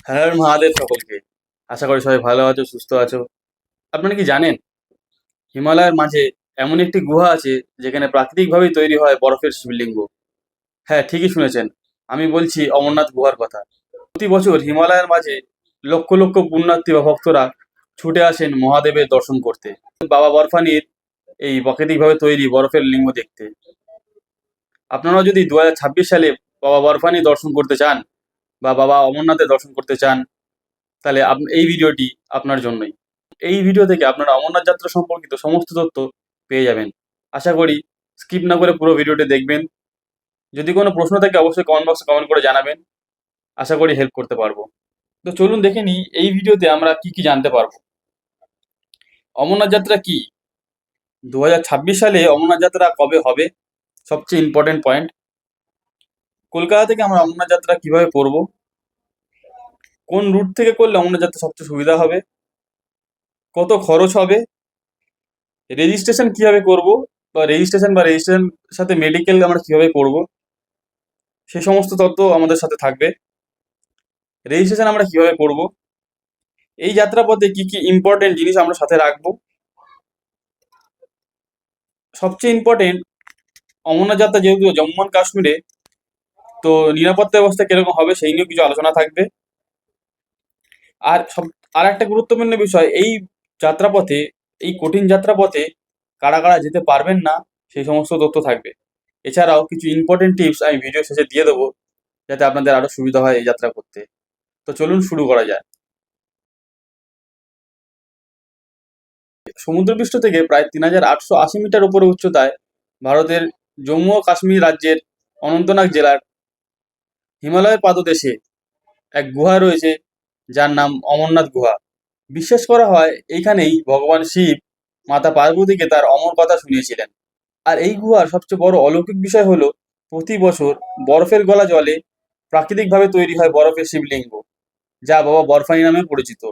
হ্যাঁ, মহাদেব সকলকে। আশা করি সবাই ভালো আছো, সুস্থ আছো। আপনারা কি জানেন, হিমালয়ের মাঝে এমন একটি গুহা আছে যেখানে প্রাকৃতিকভাবেই তৈরি হয় বরফের শিবলিঙ্গ? হ্যাঁ, ঠিকই শুনেছেন। আমি বলছি অমরনাথ গুহার কথা। প্রতি বছর হিমালয়ের মাঝে লক্ষ লক্ষ পুণ্যার্থী বা ভক্তরা ছুটে আসেন মহাদেবের দর্শন করতে, বাবা বরফানির এই প্রাকৃতিকভাবে তৈরি বরফের লিঙ্গ দেখতে। আপনারা যদি 2026 সালে বাবা বরফানি দর্শন করতে চান বা বাবা অমরনাথের দর্শন করতে চান, তাহলে এই ভিডিওটি আপনার জন্যই। এই ভিডিও থেকে আপনারা অমরনাথ যাত্রা সম্পর্কিত সমস্ত তথ্য পেয়ে যাবেন। আশা করি স্কিপ না করে পুরো ভিডিওটি দেখবেন। যদি কোনো প্রশ্ন থাকে অবশ্যই কমেন্ট বক্সে কমেন্ট করে জানাবেন। আশা করি হেল্প করতে পারবো। তো চলুন দেখে নিই এই ভিডিওতে আমরা কি কি জানতে পারবো। অমরনাথ যাত্রা কি? 2026 সালে অমরনাথ যাত্রা কবে হবে? সবচেয়ে ইম্পর্টেন্ট পয়েন্ট। কলকাতা থেকে আমরা অমরনাথ যাত্রা কিভাবে করব? কোন রুট থেকে করলে অমরনাথ যাত্রা সবচেয়ে সুবিধা হবে? কত খরচ হবে? রেজিস্ট্রেশন কিভাবে করব, বা রেজিস্ট্রেশন সাথে মেডিকেল আমরা কিভাবে করব, সে সমস্ত তথ্য আমাদের সাথে থাকবে। রেজিস্ট্রেশন আমরা কিভাবে করব, এই যাত্রাপথে কি কি ইম্পর্টেন্ট জিনিস আমরা সাথে রাখবো, সবচেয়ে ইম্পর্টেন্ট অমরনাথ যাত্রা যেহেতু জম্মু অ্যান্ড কাশ্মীরে, তো নিরাপত্তা ব্যবস্থা কিরকম হবে সেই নিয়েও কিছু আলোচনা থাকবে। আর আর একটা গুরুত্বপূর্ণ বিষয়, এই যাত্রাপথে, এই কঠিন যাত্রাপথে কারা কারা যেতে পারবেন না সেই সমস্ত তথ্য থাকবে। এছাড়াও কিছু ইম্পর্টেন্ট টিপস আমি ভিডিও শেষে দিয়ে দেবো, যাতে আপনাদের আরো সুবিধা হয় এই যাত্রা করতে। তো চলুন শুরু করা যায়। সমুদ্রপৃষ্ঠ থেকে প্রায় 3880 মিটার উপরে উচ্চতায় ভারতের জম্মু ও কাশ্মীর রাজ্যের অনন্তনাগ জেলার হিমালয়ের পাদদেশে এক গুহা রয়েছে, যার নাম অমরনাথ গুহা। বিশ্বাস করা হয় এইখানেই ভগবান শিব মাতা পার্বতীকে তার অমর কথা শুনিয়েছিলেন। আর এই গুহার সবচেয়ে বড় অলৌকিক বিষয় হলো, প্রতি বছর বরফের গলা জলে প্রাকৃতিকভাবে তৈরি হয় বরফের শিবলিঙ্গ, যা বাবা বরফানি নামে পরিচিত।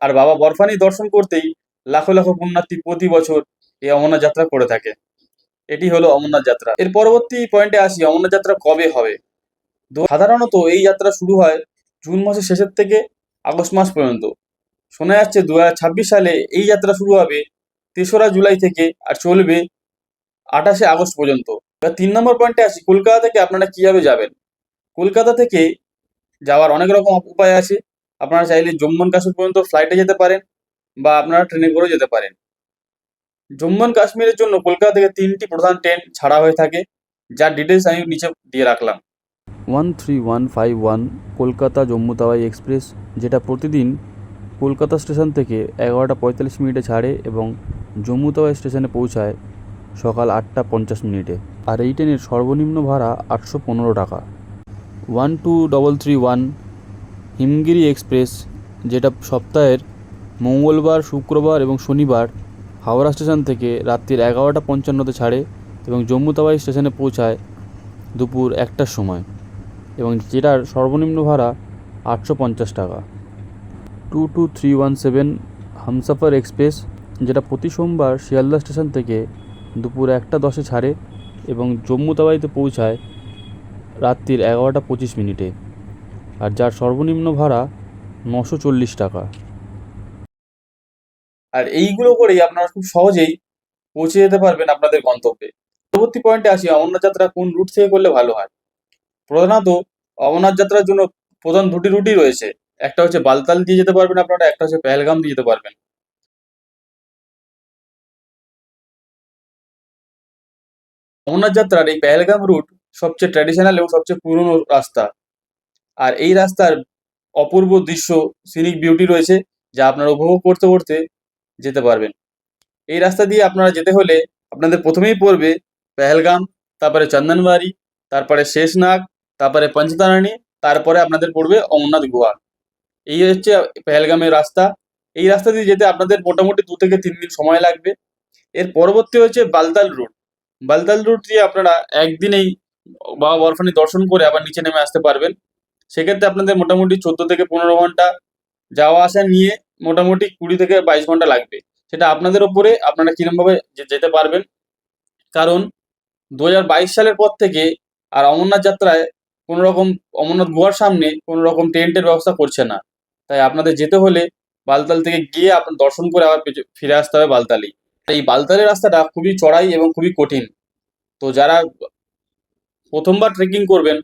আর বাবা বরফানি দর্শন করতেই লাখো লাখো পুণ্যার্থী প্রতি বছর এই অমরনাথ যাত্রা করে থাকে। এটি হলো অমরনাথ যাত্রা। এর পরবর্তী পয়েন্টে আসি, অমরনাথ যাত্রা কবে হবে। সাধারণত এই যাত্রা শুরু হয় জুন মাসের শেষের থেকে আগস্ট মাস পর্যন্ত। শোনা যাচ্ছে 2026 সালে এই যাত্রা শুরু হবে 3রা জুলাই থেকে আর চলবে 28শে আগস্ট পর্যন্ত। এবার 3 নম্বর পয়েন্টে আসি, কলকাতা থেকে আপনারা কিভাবে যাবেন। কলকাতা থেকে যাওয়ার অনেক রকম উপায় আছে। আপনারা চাইলে জম্মু অ্যান্ড কাশ্মীর পর্যন্ত ফ্লাইটে যেতে পারেন, বা আপনারা ট্রেনে করেও যেতে পারেন। জম্মু অ্যান্ড কাশ্মীরের জন্য কলকাতা থেকে 3টি প্রধান ট্রেন ছাড়া হয়ে থাকে, যার ডিটেলস আমি নিচে দিয়ে রাখলাম। 13151 কলকাতা জম্মু তাওয়াই এক্সপ্রেস, যেটা প্রতিদিন কলকাতা স্টেশন থেকে 11টা 45 মিনিটে ছাড়ে এবং জম্মু তাওয়াই স্টেশনে পৌঁছায় সকাল 8টা 50 মিনিটে। আর এই ট্রেনের সর্বনিম্ন ভাড়া 815 টাকা। 12331 হিমগিরি এক্সপ্রেস, যেটা সপ্তাহের মঙ্গলবার, শুক্রবার এবং শনিবার হাওড়া স্টেশন থেকে রাত্রির 11টা 55তে ছাড়ে এবং জম্মু তাওয়াই স্টেশনে পৌঁছায় দুপুর 1টার সময়, এবং যেটার সর্বনিম্ন ভাড়া 850 টাকা। 22317 হামসফর এক্সপ্রেস, যেটা প্রতি সোমবার শিয়ালদা স্টেশন থেকে দুপুর 1টা 10-এ ছাড়ে এবং জম্মু তাওয়াইতে পৌঁছায় রাত্রির 11টা 25 মিনিটে, আর যার সর্বনিম্ন ভাড়া 940 টাকা। আর এইগুলো করেই আপনারা খুব সহজেই পৌঁছে যেতে পারবেন আপনাদের গন্তব্যে। পরবর্তী পয়েন্টে আসি, অমরনাথ যাত্রা কোন রুট থেকে করলে ভালো হয়। প্রধানত অমরনাথ যাত্রার জন্য প্রধান দুটি রুটই রয়েছে। একটা হচ্ছে বালতাল দিয়ে যেতে পারবেন আপনারা, একটা হচ্ছে পেহেলগাম দিয়ে যেতে পারবেন। অমরনাথ যাত্রার এই পেহেলগাম রুট সবচেয়ে ট্র্যাডিশনাল এবং সবচেয়ে পুরনো রাস্তা। আর এই রাস্তার অপূর্ব দৃশ্য, সিনিক বিউটি রয়েছে, যা আপনারা উপভোগ করতে করতে যেতে পারবেন। এই রাস্তা দিয়ে আপনারা যেতে হলে আপনাদের প্রথমেই পড়বে পেহেলগাম, তারপরে চন্দনবাড়ি, তারপরে শেষনাগ, তারপরে পঞ্চতারানি, তারপরে আপনাদের পড়বে অমরনাথ গুহা। এই হচ্ছে পেহেলগামের রাস্তা। এই রাস্তা দিয়ে যেতে আপনাদের মোটামুটি 2 থেকে 3 দিন সময় লাগবে। এর পরবর্তী হচ্ছে বালতাল রুট। বালতাল রুট দিয়ে আপনারা একদিনেই বাবা বরফানি দর্শন করে আবার নিচে নেমে আসতে পারবেন। সেক্ষেত্রে আপনাদের মোটামুটি 14 থেকে 15 ঘন্টা যাওয়া আসা নিয়ে মোটামুটি 20 থেকে 22 ঘন্টা লাগবে। সেটা আপনাদের ওপরে, আপনারা কিরমভাবে যেতে পারবেন। কারণ 2022 সালের পর থেকে আর অমরনাথ যাত্রায় কোনো রকম, অমরনাথ গুহার সামনে কোনো রকম টেন্টের ব্যবস্থা করছে না। তাই আপনাদের যেতে হলে বালতাল থেকে গিয়ে আপনার দর্শন করে আবার ফিরে আসতে হবে বালতালি। এই বালতালের রাস্তাটা খুবই চড়াই এবং খুবই কঠিন। তো যারা প্রথমবার ট্রেকিং করবেন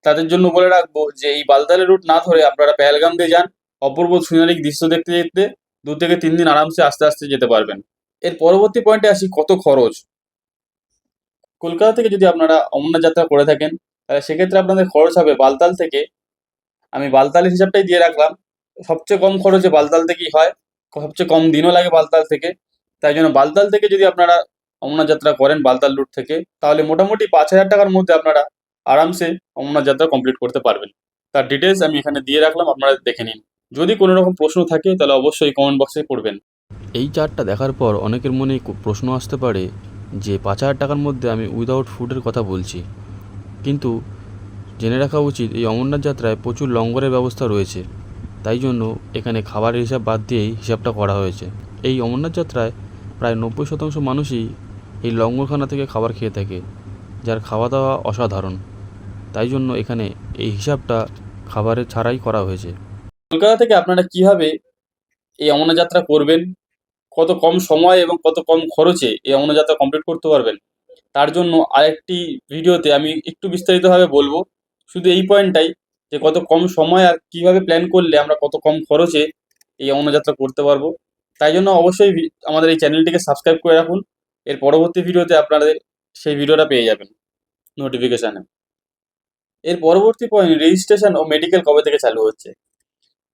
তাদের জন্য বলে রাখবো যে এই বালতালের রুট না ধরে আপনারা পেহেলগাম দিয়ে যান। অপূর্ব সিনারিক দৃশ্য দেখতে দেখতে 2 থেকে 3 দিন আরামসে আস্তে আস্তে যেতে পারবেন। এর পরবর্তী পয়েন্টে আসি, কত খরচ। কলকাতা থেকে যদি আপনারা অমরনাথ যাত্রা করে থাকেন তাহলে সেক্ষেত্রে আপনাদের খরচ হবে বালতাল থেকে, আমি বালতালের হিসাবটাই দিয়ে রাখলাম, সবচেয়ে কম খরচে বালতাল থেকেই হয়, সবচেয়ে কম দিনও লাগে বালতাল থেকে। তাই জন্য বালতাল থেকে যদি আপনারা অমরনাথ যাত্রা করেন বালতাল রুট থেকে, তাহলে মোটামুটি 5,000 টাকার মধ্যে আপনারা আরামসে অমরনাথ যাত্রা কমপ্লিট করতে পারবেন। তার ডিটেলস আমি এখানে দিয়ে রাখলাম, আপনারা দেখে নিন। যদি কোনো রকম প্রশ্ন থাকে তাহলে অবশ্যই কমেন্ট বক্সে করবেন। এই চার্টটা দেখার পর অনেকের মনে প্রশ্ন আসতে পারে যে 5,000 টাকার মধ্যে আমি উইদাউট ফুডের কথা বলছি, কিন্তু জেনে রাখা উচিত এই অমরনাথ যাত্রায় প্রচুর লঙ্গরের ব্যবস্থা রয়েছে। তাই জন্য এখানে খাবারের হিসাব বাদ দিয়েই হিসাবটা করা হয়েছে। এই অমরনাথ যাত্রায় প্রায় 90% মানুষই এই লঙ্গরখানা থেকে খাবার খেয়ে থাকে, যার খাওয়া দাওয়া অসাধারণ। তাই জন্য এখানে এই হিসাবটা খাবারের ছাড়াই করা হয়েছে। কলকাতা থেকে আপনারা কিভাবে এই অমরনাথ যাত্রা করবেন, কত কম সময় এবং কত কম খরচে এই অমরনাথ যাত্রা কমপ্লিট করতে পারবেন, তার জন্য আরেকটি ভিডিওতে আমি একটু বিস্তারিতভাবে বলবো। শুধু এই পয়েন্টটাই যে কত কম সময় আর কিভাবে প্ল্যান করলে আমরা কত কম খরচে এই অমরনাথ যাত্রা করতে পারবো। তাই জন্য অবশ্যই আমাদের এই চ্যানেলটিকে সাবস্ক্রাইব করে রাখুন। এর পরবর্তী ভিডিওতে আপনাদের সেই ভিডিওটা পেয়ে যাবেন নোটিফিকেশানে। এর পরবর্তী পয়েন্ট, রেজিস্ট্রেশন ও মেডিকেল কবে থেকে চালু হচ্ছে।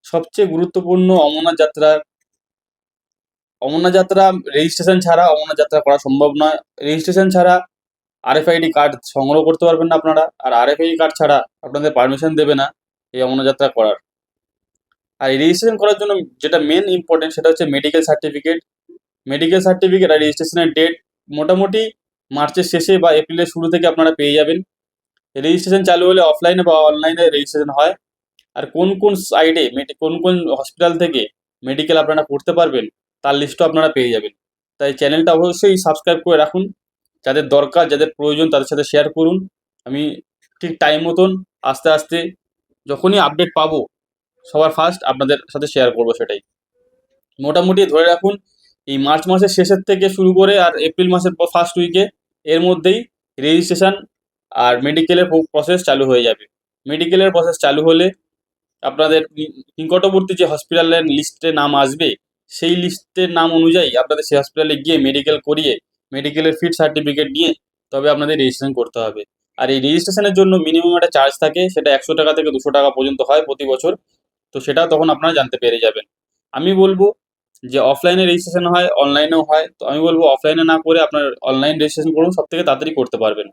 সবচেয়ে গুরুত্বপূর্ণ, অমরনাথ যাত্রা রেজিস্ট্রেশন ছাড়া অমরনাথ যাত্রা করা সম্ভব নয়। রেজিস্ট্রেশন ছাড়া আরএফআইডি কার্ড সংগ্রহ করতে পারবেন না আপনারা, আর আরএফআইডি কার্ড ছাড়া আপনাদের পারমিশন দেবে না এই অমরনাথ যাত্রা করার। আর এই রেজিস্ট্রেশন করার জন্য যেটা মেন ইম্পর্টেন্ট সেটা হচ্ছে মেডিকেল সার্টিফিকেট। মেডিকেল সার্টিফিকেট আর রেজিস্ট্রেশনের ডেট মোটামুটি মার্চের শেষে বা এপ্রিলের শুরু থেকে আপনারা পেয়ে যাবেন। রেজিস্ট্রেশন চালু হলে অফলাইনে বা অনলাইনে রেজিস্ট্রেশন হয়। আর কোন কোন সাইডে কোন কোন হসপিটাল থেকে মেডিকেল আপনারা করতে পারবেন তার লিস্টও আপনারা পেয়ে যাবেন। তাই চ্যানেলটা অবশ্যই সাবস্ক্রাইব করে রাখুন। যাদের দরকার, যাদের প্রয়োজন তাদের সাথে শেয়ার করুন। আমি ঠিক টাইম মতন আস্তে আস্তে যখনই আপডেট পাবো সবার ফার্স্ট আপনাদের সাথে শেয়ার করবো সেটাই। মোটামুটি ধরে রাখুন এই মার্চ মাসের শেষের থেকে শুরু করে আর এপ্রিল মাসের ফার্স্ট উইকে এর মধ্যেই রেজিস্ট্রেশন আর মেডিকেলের প্রসেস চালু হয়ে যাবে। মেডিকেলের প্রসেস চালু হলে আপনাদের নিকটবর্তী যে হসপিটালের লিস্টে নাম আসবে সেই লিস্টের নাম অনুযায়ী আপনাদের সেই হসপিটালে গিয়ে মেডিকেল করিয়ে মেডিকেলের ফিট সার্টিফিকেট নিয়ে তবে আপনাদের রেজিস্ট্রেশন করতে হবে। আর এই রেজিস্ট্রেশনের জন্য মিনিমাম একটা চার্জ থাকে, সেটা 100 টাকা থেকে 200 টাকা পর্যন্ত হয় প্রতি বছর। তো সেটাও তখন আপনারা জানতে পেরে যাবেন। আমি বলবো যে অফলাইনে রেজিস্ট্রেশন হয়, অনলাইনেও হয়, তো আমি বলবো অফলাইনে না করে আপনার অনলাইন রেজিস্ট্রেশন করুন, সব থেকে তাড়াতাড়ি করতে পারবেন।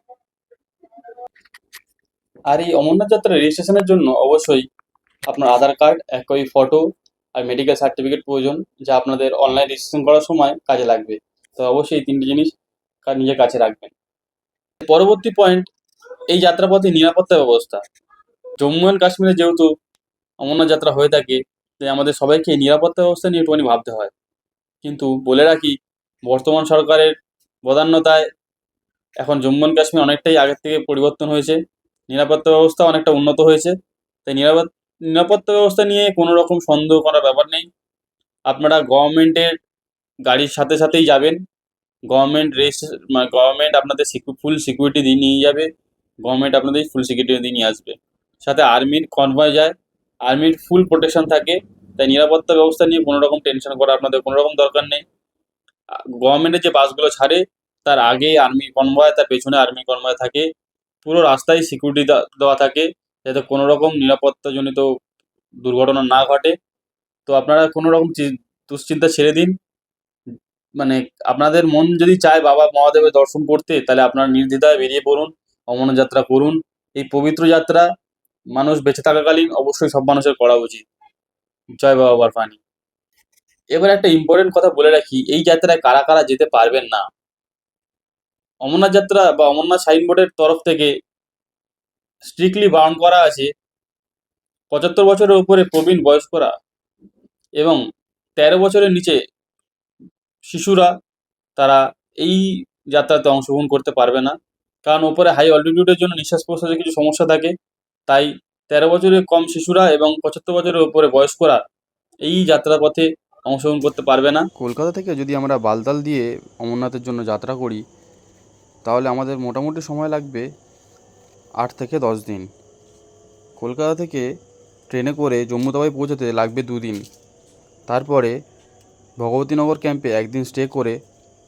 আর এই অমরনাথ যাত্রা রেজিস্ট্রেশনের জন্য অবশ্যই আপনার আধার কার্ড, এক কপি ফটো আর মেডিকেল সার্টিফিকেট প্রয়োজন, যা আপনাদের অনলাইন রেজিস্ট্রেশন করার সময় কাজে লাগবে। তো অবশ্যই এই 3টি জিনিস নিজের কাছে রাখবেন। পরবর্তী পয়েন্ট, এই যাত্রাপথে নিরাপত্তা ব্যবস্থা। জম্মু অ্যান্ড কাশ্মীরে যেহেতু অমরনাথ যাত্রা হয়ে থাকে তাই আমাদের সবাইকে নিরাপত্তা ব্যবস্থা নিয়ে একটুখানি ভাবতে হয়। কিন্তু বলে রাখি, বর্তমান সরকারের বদান্যতায় এখন জম্মু অ্যান্ড কাশ্মীর অনেকটাই আগের থেকে পরিবর্তন হয়েছে, নিরাপত্তা ব্যবস্থা অনেকটা উন্নত হয়েছে। তাই নিরাপত্তা ব্যবস্থা নিয়ে কোনো রকম সন্দেহ করার ব্যাপার নেই। আপনারা গভর্নমেন্টের গাড়ির সাথে সাথেই যাবেন। গভর্নমেন্ট আপনাদের ফুল সিকিউরিটি দিয়ে নিয়ে যাবে, গভর্নমেন্ট আপনাদের ফুল সিকিউরিটি দিয়ে নিয়ে আসবে। সাথে আর্মির কনভয় যায়, আর্মির ফুল প্রোটেকশন থাকে। তাই নিরাপত্তা ব্যবস্থা নিয়ে কোনো রকম টেনশন করা আপনাদের কোনো রকম দরকার নেই। গভর্নমেন্টের যে বাসগুলো ছাড়ে তার আগে আর্মি কনভয়, তার পেছনে আর্মি কনভয় থাকে। পুরো রাস্তায় সিকিউরিটি দেওয়া থাকে যাতে কোনো রকম নিরাপত্তাজনিত দুর্ঘটনা না ঘটে। তো আপনারা কোনো রকম দুশ্চিন্তা ছেড়ে দিন। মানে আপনাদের মন যদি চায় বাবা মহাদেবের দর্শন করতে তাহলে আপনারা নির্দ্বিধায় বেরিয়ে পড়ুন, অমরনাথ যাত্রা করুন। এই পবিত্র যাত্রা মানুষ বেঁচে থাকাকালীন অবশ্যই সব মানুষের করা উচিত। জয় বাবা বরফানি। এবার একটা ইম্পর্টেন্ট কথা বলে রাখি, এই যাত্রায় কারা কারা যেতে পারবেন না। অমরনাথ যাত্রা বা অমরনাথ সাইনবোর্ডের তরফ থেকে স্ট্রিক্টলি বারণ করা আছে 75 বছরের উপরে প্রবীণ বয়স্করা এবং 13 বছরের নিচে শিশুরা তারা এই যাত্রাতে অংশগ্রহণ করতে পারবে না। কারণ ওপরে হাই অল্টিটিউডের জন্য নিঃশ্বাস প্রশ্বাসের কিছু সমস্যা থাকে। তাই 13 বছরের কম শিশুরা এবং 75 বছরের উপরে বয়স্করা এই যাত্রাপথে অংশগ্রহণ করতে পারবে না। কলকাতা থেকে যদি আমরা বালতাল দিয়ে অমরনাথের জন্য যাত্রা করি তাহলে আমাদের মোটামুটি সময় লাগবে 8 থেকে 10 দিন। কলকাতা থেকে ট্রেনে করে জম্মু তাওয়ায় পৌঁছাতে লাগবে 2 দিন। তারপরে ভগবতীনগর ক্যাম্পে একদিন স্টে করে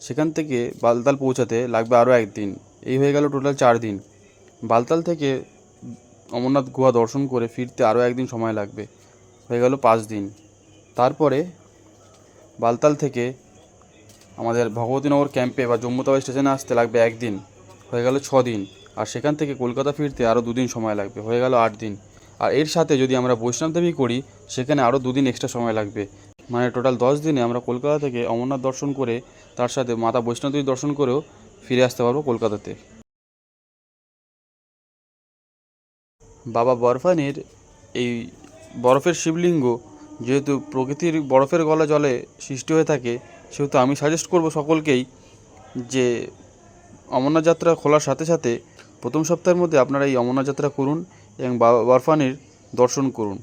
সেখান থেকে বালতাল পৌঁছাতে লাগবে আরও একদিন। এই হয়ে গেল টোটাল 4 দিন। বালতাল থেকে অমরনাথ গুহা দর্শন করে ফিরতে আরও একদিন সময় লাগবে, হয়ে গেল 5 দিন। তারপরে বালতাল থেকে আমাদের ভগবতীনগর ক্যাম্পে বা জম্মু তাওয়াই স্টেশনে আসতে লাগবে একদিন, হয়ে গেল 6 দিন। আর সেখান থেকে কলকাতা ফিরতে আরও 2 দিন সময় লাগবে, হয়ে গেল 8 দিন। আর এর সাথে যদি আমরা বৈষ্ণবদেবী করি সেখানে আরও 2 দিন এক্সট্রা সময় লাগবে। মানে টোটাল 10 দিনে আমরা কলকাতা থেকে অমরনাথ দর্শন করে তার সাথে মাতা বৈষ্ণবদেবী দর্শন করেও ফিরে আসতে পারবো কলকাতাতে। বাবা বরফানির এই বরফের শিবলিঙ্গ যেহেতু প্রকৃতির বরফের গলা জলে সৃষ্টি হয়ে থাকে, সেহেতু আমি সাজেস্ট করব সকলকেই যে অমরনাথ যাত্রা খোলার সাথে সাথে প্রথম সপ্তাহের মধ্যে আপনারা এই অমরনাথ যাত্রা করুন এবং বাবা বরফানির দর্শন করুন।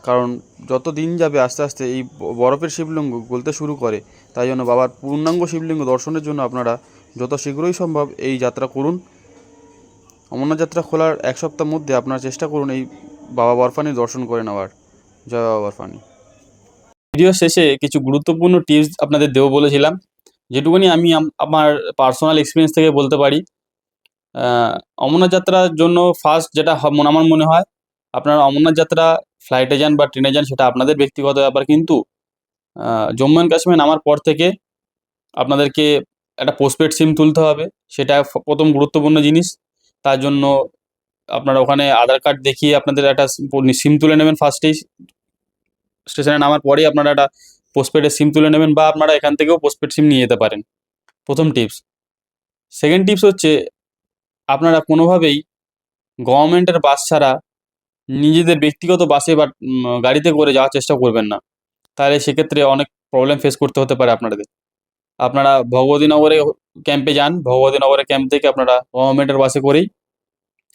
কারণ যত দিন যাবে আস্তে আস্তে এই বরফের শিবলিঙ্গ গলতে শুরু করে। তাই জন্য বাবার পূর্ণাঙ্গ শিবলিঙ্গ দর্শনের জন্য আপনারা যত শীঘ্রই সম্ভব এই যাত্রা করুন। অমরনাথ যাত্রা খোলার 1 সপ্তাহের মধ্যে আপনারা চেষ্টা করুন এই বাবা বরফানির দর্শন করে নেওয়ার। জয় বাবা বরফানি। ভিডিও শেষে কিছু গুরুত্বপূর্ণ টিপস আপনাদের দেবো বলেছিলাম, যেটুকুনি আমি আমার পার্সোনাল এক্সপিরিয়েন্স থেকে বলতে পারি। অমরনাথ যাত্রার জন্য ফার্স্ট যেটা আমার মনে হয়, আপনারা অমরনাথ যাত্রা ফ্লাইটে যান বা ট্রেনে যান সেটা আপনাদের ব্যক্তিগত ব্যাপার, কিন্তু জম্মু অ্যান্ড কাশ্মীর নামার পর থেকে আপনাদেরকে একটা পোস্টপেড সিম তুলতে হবে। সেটা প্রথম গুরুত্বপূর্ণ জিনিস। তার জন্য আপনারা ওখানে আধার কার্ড দেখিয়ে আপনাদের একটা সিম তুলে নেবেন। ফার্স্টেই স্টেশনে নামার পরেই আপনারা একটা পোস্টপেডের সিম তুলে নেবেন, বা আপনারা এখান থেকেও পোস্টপেড সিম নিয়ে যেতে পারেন। প্রথম টিপস। সেকেন্ড টিপস হচ্ছে, আপনারা কোনোভাবেই গভর্নমেন্টের বাস ছাড়া নিজেদের ব্যক্তিগত বাসে বা গাড়িতে করে যাওয়ার চেষ্টা করবেন না। তাহলে সেক্ষেত্রে অনেক প্রবলেম ফেস করতে হতে পারে আপনাদের। আপনারা ভগবতীনগরে ক্যাম্পে যান, ভগবতীনগরের ক্যাম্প থেকে আপনারা গভর্নমেন্টের বাসে করেই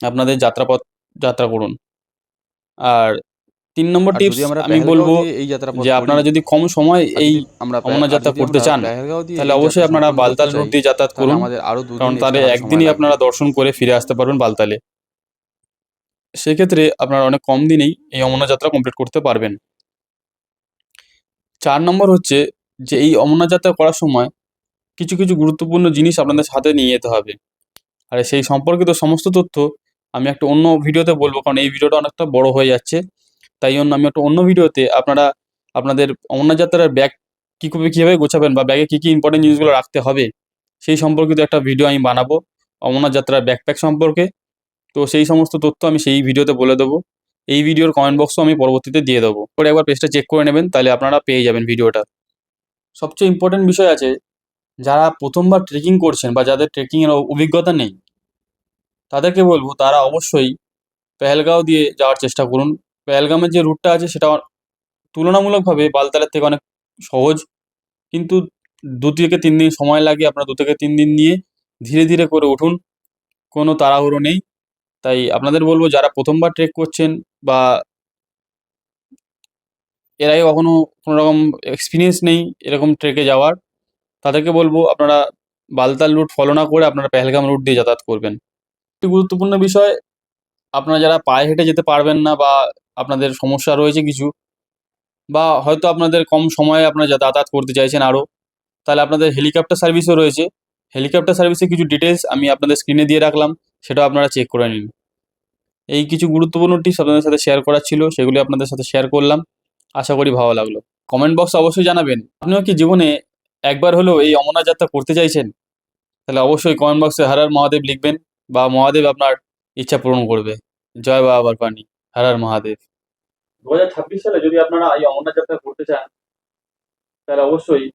আপনাদের যাত্রা করুন। আর 3 নম্বর আর টিপস যদি আমরা আমি পেহেলগাঁও বলবো, দিয়ে এই যাত্রাপথ যে করি, আপনারা যদি কম সময় আর এই যদি আমরা অমরনাথ যাত্রা করতে চান, পেহেলগাঁও দিয়ে তাহলে এই যাত্রা অবশ্যই আপনারা সম্পন্ন করতে বালতাল রুট চাই দিয়ে যাতায়াত তাহলে করুন। আমাদের আরও কারণ 2 দিন তাহলে এক্সট্রা হাতে সময় একদিনই লাগবে। আপনারা দর্শন করে ফিরে আসতে পারবেন বালতালে। সেক্ষেত্রে আপনারা অনেক কম দিনেই এই অমরনাথ যাত্রা কমপ্লিট করতে পারবেন। 4 নম্বর হচ্ছে যে এই অমরনাথ যাত্রা করার সময় কিছু কিছু গুরুত্বপূর্ণ জিনিস আপনাদের সাথে নিয়ে যেতে হবে। আর সেই সম্পর্কিত সমস্ত তথ্য আমি একটা অন্য ভিডিওতে বলবো, কারণ এই ভিডিওটা অনেকটা বড় হয়ে যাচ্ছে। তাই জন্য আমি একটা অন্য ভিডিওতে আপনারা আপনাদের অমরনাথ যাত্রার ব্যাগ কীভাবে গোছাবেন বা ব্যাগে কী কী ইম্পর্টেন্ট জিনিসগুলো রাখতে হবে সেই সম্পর্কিত একটা ভিডিও আমি বানাবো অমরনাথ যাত্রার ব্যাকপ্যাক সম্পর্কে। তো সেই সমস্ত তথ্য আমি সেই ভিডিওতে বলে দেবো। এই ভিডিওর কমেন্ট বক্সও আমি পরবর্তীতে দিয়ে দেবো, করে একবার পেজটা চেক করে নেবেন, তাহলে আপনারা পেয়ে যাবেন ভিডিওটা। সবচেয়ে ইম্পর্টেন্ট বিষয় আছে, যারা প্রথমবার ট্রেকিং করছেন বা যাদের ট্রেকিংয়ের অভিজ্ঞতা নেই, তাদেরকে বলবো তারা অবশ্যই পেহেলগাঁও দিয়ে যাওয়ার চেষ্টা করুন। পেহেলগামের যে রুটটা আছে সেটা তুলনামূলকভাবে বালতালের থেকে অনেক সহজ, কিন্তু 2 থেকে 3 দিন সময় লাগে। আপনার 2 থেকে 3 দিন নিয়ে ধীরে ধীরে করে উঠুন, কোনো তাড়াহুড়ো নেই। তাই আপনাদের বলবো, যারা প্রথমবার ট্রেক করছেন বা এর আগে কখনো কোনো রকম এক্সপিরিয়েন্স নেই এরকম ট্রেকে যাওয়ার, তাদেরকে বলবো আপনারা বালতাল রুট ফলো না করে আপনারা পেহেলগাম রুট দিয়ে যাতায়াত করবেন। একটি গুরুত্বপূর্ণ বিষয়, আপনারা যারা পায়ে হেঁটে যেতে পারবেন না বা আপনাদের সমস্যা রয়েছে কিছু, বা হয়তো আপনাদের কম সময়ে আপনারা যাতায়াত করতে চাইছেন আরও, তাহলে আপনাদের হেলিকপ্টার সার্ভিসও রয়েছে। হেলিকপ্টার সার্ভিসের কিছু ডিটেলস আমি আপনাদের স্ক্রিনে দিয়ে রাখলাম, সেটাও আপনারা চেক করে নিন। এই কিছু গুরুত্বপূর্ণ টিপস আপনাদের সাথে শেয়ার করার ছিল, সেগুলি আপনাদের সাথে শেয়ার করলাম। আশা করি ভালো লাগলো। কমেন্ট বক্সে অবশ্যই জানাবেন আপনিও কি জীবনে একবার হলেও এই অমরনাথ যাত্রা করতে চাইছেন। তাহলে অবশ্যই কমেন্ট বক্সে হর হর মহাদেব লিখবেন, বা মহাদেব আপনার ইচ্ছা পূরণ করবে। জয় বাবা বরফানি, হর হর মহাদেব। 2026 সালে যদি আপনারা এই অমরনাথ যাত্রা করতে চান, তাহলে অবশ্যই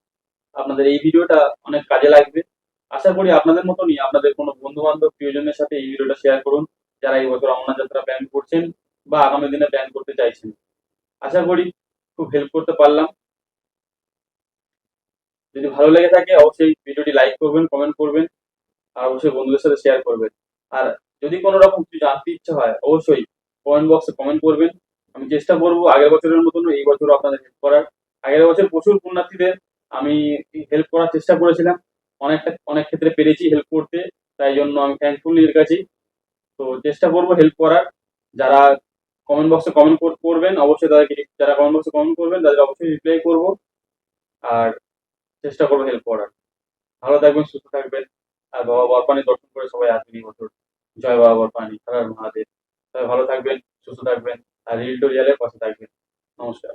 আপনাদের এই ভিডিওটা অনেক কাজে লাগবে। আশা করি আপনাদের মতনই আপনাদের কোনো বন্ধু বান্ধব প্রিয়জনের সাথে এই ভিডিওটা শেয়ার করুন, যারা এই বছর অমরনাথ যাত্রা প্ল্যান করছেন বা আগামী দিনে প্ল্যান করতে চাইছেন। আশা করি খুব হেল্প করতে পারলাম। যদি ভালো লেগে থাকে অবশ্যই ভিডিওটি লাইক করবেন, কমেন্ট করবেন, আর অবশ্যই বন্ধুদের সাথে শেয়ার করবেন। আর যদি কোনো রকম কিছু জানতে ইচ্ছা হয় অবশ্যই কমেন্ট বক্সে কমেন্ট করবেন, আমি চেষ্টা করবো আগের বছরের মতন এই বছরও আপনাদের হেল্প করার। আগের বছর প্রচুর পুণ্যার্থীদের আমি হেল্প করার চেষ্টা করেছিলাম, অনেক ক্ষেত্রে পেরেছি হেল্প করতে, তাই জন্য আমি থ্যাঙ্কফুল এর কাছে। তো চেষ্টা করবো হেল্প করার। যারা কমেন্ট বক্সে কমেন্ট করবেন অবশ্যই তাদেরকে, যারা কমেন্ট বক্সে কমেন্ট করবেন তাদের অবশ্যই রিপ্লাই করবো। আর চেষ্টা করবো হেল্প করার। ভালো থাকবেন, সুস্থ থাকবেন। আর বাবা বরপানি দর্শন করে সবাই আসবেন এই বছর। জয় বাবা বরপানি, হর হর মহাদেব। সবাই ভালো থাকবেন, সুস্থ থাকবেন। আর রিল টোরিয়ালের পাশে থাকবেন। নমস্কার।